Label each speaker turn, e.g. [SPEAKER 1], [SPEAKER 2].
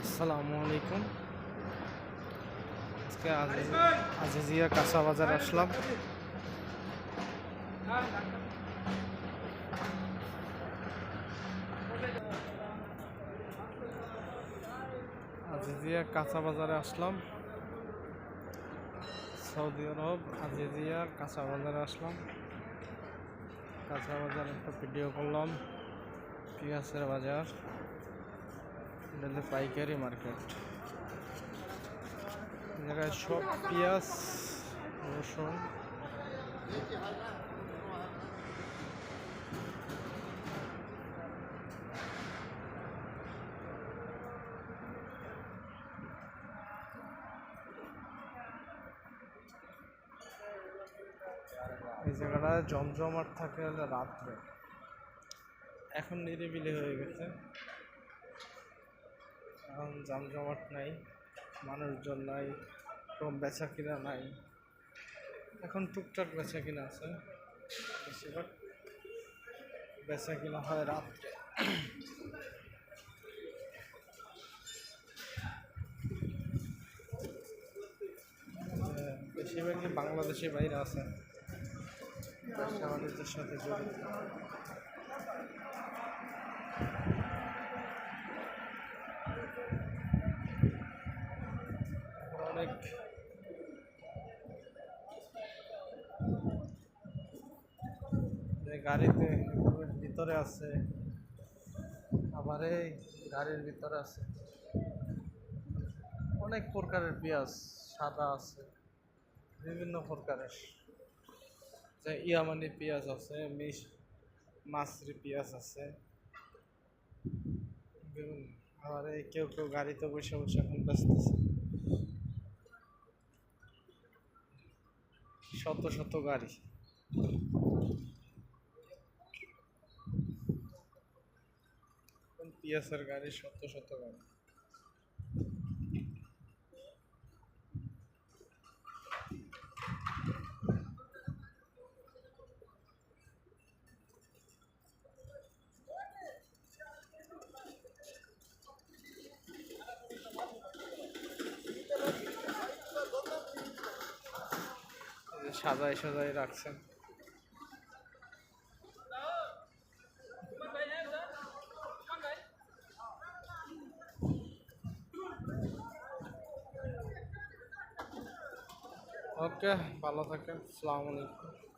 [SPEAKER 1] আসসালামু আলাইকুম। আজকে আজিজিয়া কাঁচা বাজার আসলাম। আজিজিয়া কাঁচা বাজারে আসলাম, সৌদি আরব আজিজিয়া কাঁচা বাজারে আসলাম। কাঁচা বাজার একটা ভিডিও করলাম। পেঁয়াজের বাজার, পাইকারি মার্কেট। এই জায়গায় সব পেঁয়াজ, রসুন, এই জায়গাটা জমজমাট থাকে হলে রাত্রে। এখন নিরিবিলি হয়ে গেছে, এখন জমজমাট নাই, মানুষজন নাই, কোনো বেচা কিনা নাই। এখন টুকটাক বেচা কিনা আছে, বেশিরভাগ বেচা কিনা হয় রাত্রে। বেশিরভাগই বাংলাদেশি বাইরে আছে, ব্যবসা বাণিজ্যের সাথে জড়িত। অনেক গাড়িতে ভিতরে আছে, আবার এই গাড়ির ভিতরে আছে অনেক প্রকারের পেঁয়াজ। সাদা আছে, বিভিন্ন প্রকারের, যে ইয়ামানি পেঁয়াজ আছে, মাছরি পেঁয়াজ আছে বিভিন্ন। আবার এই কেউ কেউ গাড়িতে বসে বসে এখন বেচতেছে। শত শত গাড়ি, পেঁয়াজের গাড়ি, শত শত গাড়ি। সাজাই সাজাই রাখছেন। ওকে, ভালো থাকেন, আসসালামু আলাইকুম।